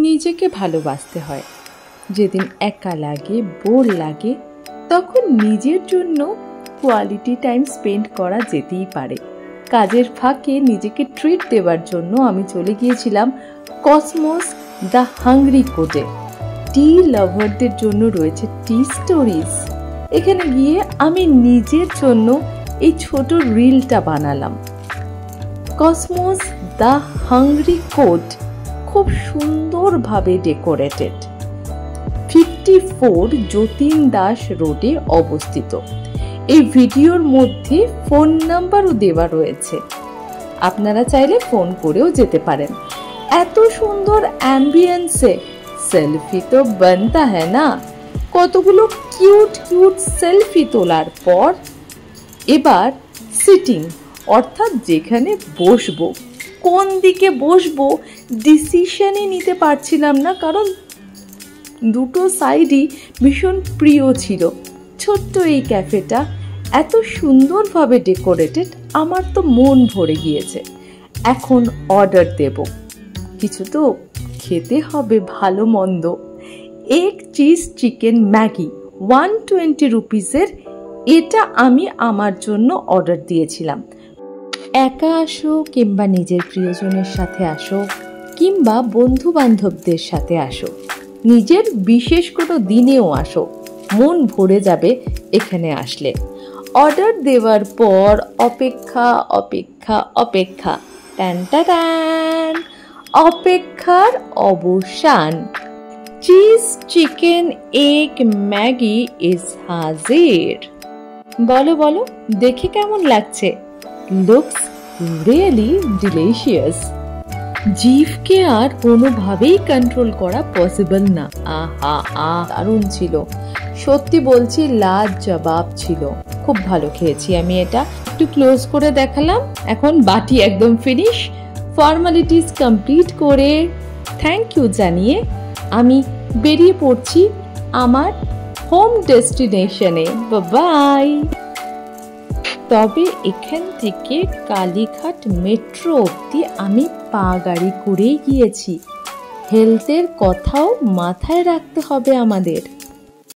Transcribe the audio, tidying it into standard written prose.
নিজেকে ভালোবাসতে হয়। যেদিন একা লাগে, বোর লাগে, তখন নিজের জন্য কোয়ালিটি টাইম স্পেন্ড করা যেতেই পারে। কাজের ফাঁকে নিজেকে ট্রিট দেওয়ার জন্য আমি চলে গিয়েছিলাম কসমোস দ্য হাংরি কোডে। টি লাভারদের জন্য রয়েছে টি স্টোরিজ। এখানে গিয়ে আমি নিজের জন্য এই ছোট রিলটা বানালাম। কসমোস দ্য হাংরি কোড খুব সুন্দরভাবে ডেকোরেটেড। 54 যতীন দাস রোডে অবস্থিত। এই ভিডিওর মধ্যে ফোন নাম্বারও দেওয়া রয়েছে, আপনারা চাইলে ফোন করেও যেতে পারেন। এত সুন্দর অ্যাম্বিয়েন্সে সেলফি তো বানতা হ্যায় না। কতগুলো কিউট কিউট সেলফি তোলার পর এবার সিটিং, অর্থাৎ যেখানে বসবো, কোন দিকে বসবো ডিসিশনই নিতে পারছিলাম না, কারণ দুটো সাইডই ভীষণ প্রিয় ছিল। ছোট্ট এই ক্যাফেটা এত সুন্দরভাবে ডেকোরেটেড, আমার তো মন ভরে গিয়েছে। এখন অর্ডার দেব, কিছু তো খেতে হবে ভালো মন্দ। এগ চিজ চিকেন ম্যাগি 120 রুপিসের, এটা আমি আমার জন্য অর্ডার দিয়েছিলাম। একা আসো কিংবা নিজের প্রিয়জনের সাথে আসো কিংবা বন্ধু বান্ধবদের সাথে আসো, নিজের বিশেষ কোনো দিনেও আসো, মন ভরে যাবে এখানে আসলে। অর্ডার দেওয়ার পর অপেক্ষা অপেক্ষা অপেক্ষা, টান টান, অপেক্ষার অবসান। Cheese chicken egg Maggi is হাজির। বলো বলো, দেখে কেমন লাগছে? Looks really delicious. জিভকে আর কোনোভাবেই কন্ট্রোল করা পসিবল না। আহা দারুণ ছিল, সত্যি বলছি লাজবাব ছিল। খুব ভালো খেয়েছি আমি এটা। একটু ক্লোজ করে দেখালাম। এখন বাটি একদম ফিনিশ। ফর্মালিটিস কমপ্লিট করে থ্যাংক ইউ জানিয়ে আমি বেরিয়ে পড়ছি আমার হোম ডেস্টিনেশনে। বাই। তবে এখান থেকে কালীঘাট মেট্রো অবধি আমি পা গাড়ি করেই গিয়েছি। হেলথের কথাও মাথায় রাখতে হবে আমাদের।